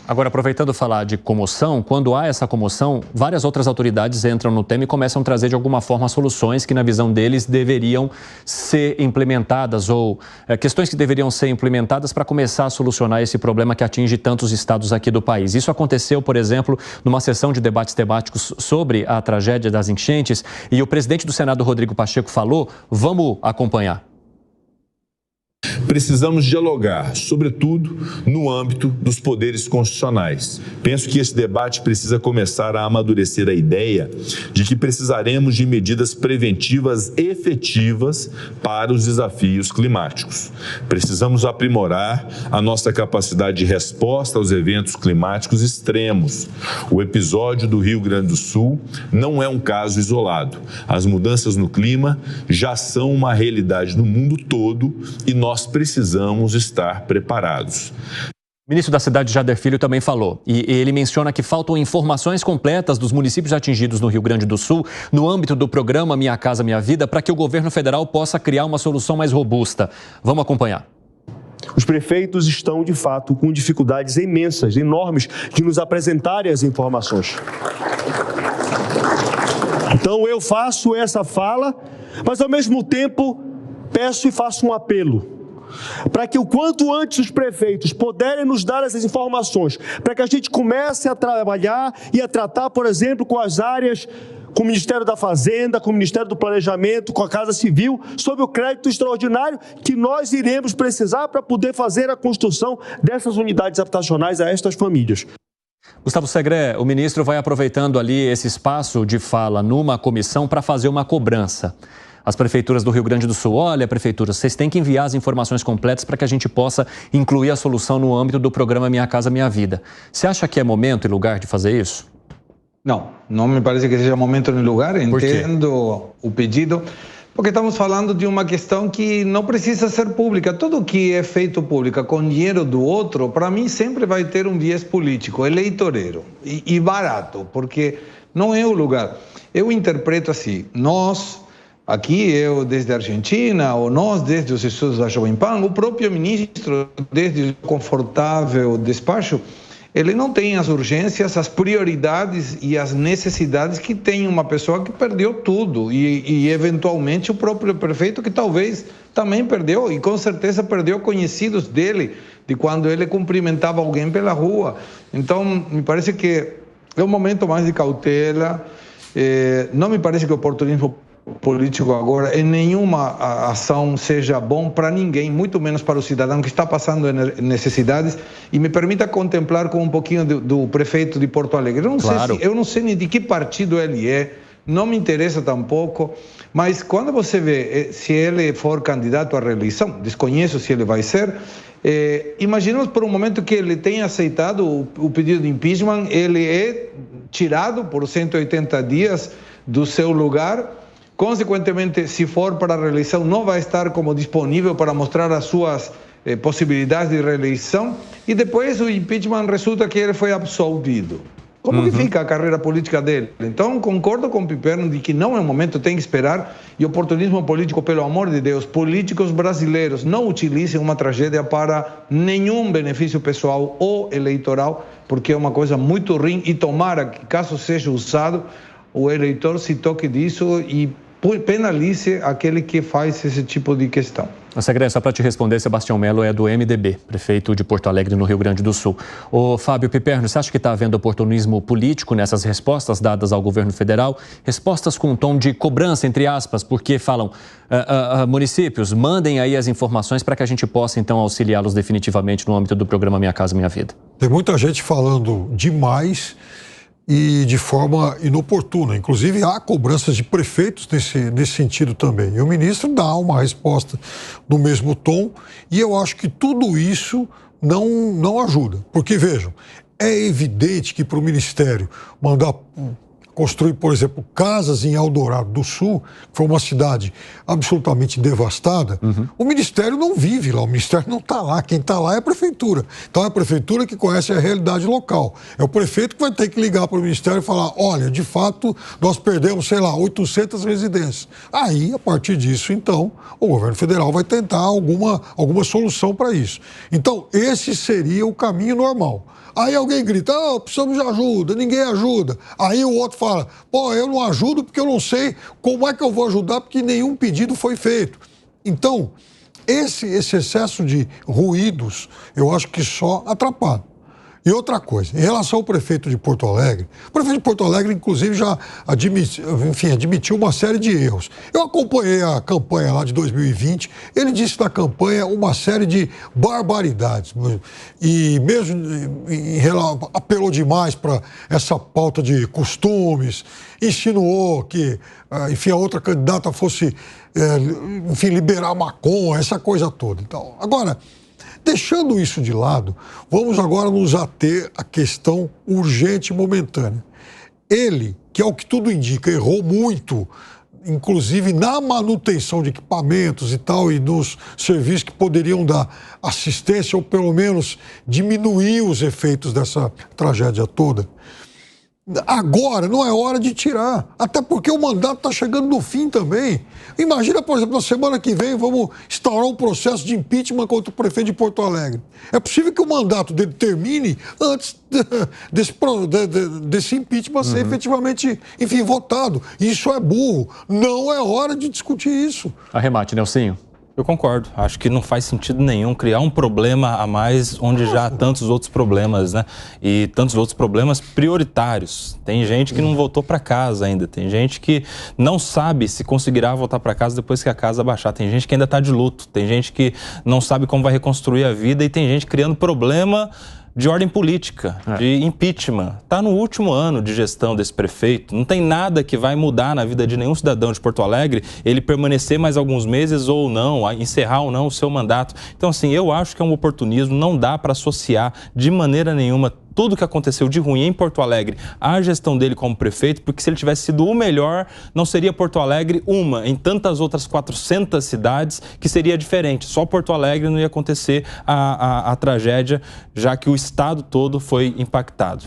Agora, aproveitando falar de comoção, quando há essa comoção, várias outras autoridades entram no tema e começam a trazer de alguma forma soluções que, na visão deles, deveriam ser implementadas ou questões que deveriam ser implementadas para começar a solucionar esse problema que atinge tantos estados aqui do país. Isso aconteceu, por exemplo, numa sessão de debates temáticos sobre a tragédia das enchentes e o presidente do Senado, Rodrigo Pacheco, falou. Vamos acompanhar. Precisamos dialogar, sobretudo no âmbito dos poderes constitucionais. Penso que esse debate precisa começar a amadurecer a ideia de que precisaremos de medidas preventivas efetivas para os desafios climáticos. Precisamos aprimorar a nossa capacidade de resposta aos eventos climáticos extremos. O episódio do Rio Grande do Sul não é um caso isolado. As mudanças no clima já são uma realidade no mundo todo e nós precisamos estar preparados. O ministro da Cidade, Jader Filho, também falou. E ele menciona que faltam informações completas dos municípios atingidos no Rio Grande do Sul, no âmbito do programa Minha Casa Minha Vida, para que o governo federal possa criar uma solução mais robusta. Vamos acompanhar. Os prefeitos estão, de fato, com dificuldades imensas, enormes, de nos apresentarem as informações. Então, eu faço essa fala, mas, ao mesmo tempo, peço e faço um apelo para que o quanto antes os prefeitos puderem nos dar essas informações, para que a gente comece a trabalhar e a tratar, por exemplo, com as áreas, com o Ministério da Fazenda, com o Ministério do Planejamento, com a Casa Civil, sobre o crédito extraordinário que nós iremos precisar para poder fazer a construção dessas unidades habitacionais a estas famílias. Gustavo Segré, o ministro vai aproveitando ali esse espaço de fala numa comissão para fazer uma cobrança. As prefeituras do Rio Grande do Sul, olha, prefeitura, vocês têm que enviar as informações completas para que a gente possa incluir a solução no âmbito do programa Minha Casa Minha Vida. Você acha que é momento e lugar de fazer isso? Não me parece que seja momento nem lugar. Entendo o pedido, porque estamos falando de uma questão que não precisa ser pública. Tudo que é feito pública com dinheiro do outro, para mim, sempre vai ter um viés político, eleitoreiro e barato, porque não é o lugar. Eu interpreto assim, aqui eu desde a Argentina, ou nós desde os estudos da Jovem Pan, o próprio ministro desde o confortável despacho, ele não tem as urgências, as prioridades e as necessidades que tem uma pessoa que perdeu tudo e eventualmente o próprio prefeito que talvez também perdeu e com certeza perdeu conhecidos dele de quando ele cumprimentava alguém pela rua. Então me parece que é um momento mais de cautela, não me parece que o oportunismo político agora em nenhuma ação seja bom para ninguém, muito menos para o cidadão que está passando necessidades. E me permita contemplar com um pouquinho do prefeito de Porto Alegre. Eu não sei nem de que partido ele é, não me interessa tampouco, mas quando você vê se ele for candidato à reeleição, desconheço se ele vai ser, imaginemos por um momento que ele tenha aceitado o pedido de impeachment, ele é tirado por 180 dias do seu lugar. Consequentemente, se for para a reeleição, não vai estar como disponível para mostrar as suas possibilidades de reeleição e depois o impeachment resulta que ele foi absolvido. Como que fica a carreira política dele? Então, concordo com o Piperno de que não é o momento, tem que esperar. E oportunismo político, pelo amor de Deus, políticos brasileiros não utilizem uma tragédia para nenhum benefício pessoal ou eleitoral, porque é uma coisa muito ruim e tomara que, caso seja usado, o eleitor se toque disso e penalize aquele que faz esse tipo de questão. Segré, só para te responder, Sebastião Melo é do MDB, prefeito de Porto Alegre, no Rio Grande do Sul. Ô, Fábio Piperno, você acha que está havendo oportunismo político nessas respostas dadas ao governo federal? Respostas com um tom de cobrança, entre aspas, porque falam, municípios, mandem aí as informações para que a gente possa, então, auxiliá-los definitivamente no âmbito do programa Minha Casa Minha Vida. Tem muita gente falando demais e de forma inoportuna. Inclusive, há cobranças de prefeitos nesse sentido também. E o ministro dá uma resposta no mesmo tom e eu acho que tudo isso não ajuda. Porque, vejam, é evidente que para o Ministério mandar construir, por exemplo, casas em Eldorado do Sul, que foi uma cidade absolutamente devastada, o Ministério não vive lá, o Ministério não está lá. Quem está lá é a Prefeitura. Então é a Prefeitura que conhece a realidade local. É o prefeito que vai ter que ligar para o Ministério e falar, olha, de fato, nós perdemos, sei lá, 800 residências. Aí, a partir disso, então, o governo federal vai tentar alguma solução para isso. Então, esse seria o caminho normal. Aí alguém grita, precisamos de ajuda, ninguém ajuda. Aí o outro fala, eu não ajudo porque eu não sei como é que eu vou ajudar porque nenhum pedido foi feito. Então, esse excesso de ruídos, eu acho que só atrapalha. E outra coisa, em relação ao prefeito de Porto Alegre, o prefeito de Porto Alegre, inclusive, já admitiu uma série de erros. Eu acompanhei a campanha lá de 2020, ele disse na campanha uma série de barbaridades. E mesmo apelou demais para essa pauta de costumes, insinuou que, a outra candidata fosse, liberar maconha, essa coisa toda. Então, agora, deixando isso de lado, vamos agora nos ater à questão urgente e momentânea. Ele, que ao que tudo indica, errou muito, inclusive na manutenção de equipamentos e tal, e nos serviços que poderiam dar assistência ou pelo menos diminuir os efeitos dessa tragédia toda. Agora não é hora de tirar, até porque o mandato está chegando no fim também. Imagina, por exemplo, na semana que vem vamos instaurar um processo de impeachment contra o prefeito de Porto Alegre. É possível que o mandato dele termine antes desse impeachment ser efetivamente, votado. Isso é burro. Não é hora de discutir isso. Arremate, Nelsinho. Eu concordo. Acho que não faz sentido nenhum criar um problema a mais onde já há tantos outros problemas, né? E tantos outros problemas prioritários. Tem gente que não voltou para casa ainda. Tem gente que não sabe se conseguirá voltar para casa depois que a casa baixar. Tem gente que ainda está de luto. Tem gente que não sabe como vai reconstruir a vida e tem gente criando problema de ordem política, de impeachment. Está no último ano de gestão desse prefeito. Não tem nada que vai mudar na vida de nenhum cidadão de Porto Alegre ele permanecer mais alguns meses ou não, encerrar ou não o seu mandato. Então, assim, eu acho que é um oportunismo, não dá para associar de maneira nenhuma tudo que aconteceu de ruim em Porto Alegre à gestão dele como prefeito, porque se ele tivesse sido o melhor, não seria Porto Alegre em tantas outras 400 cidades que seria diferente. Só Porto Alegre não ia acontecer a tragédia, já que o estado todo foi impactado.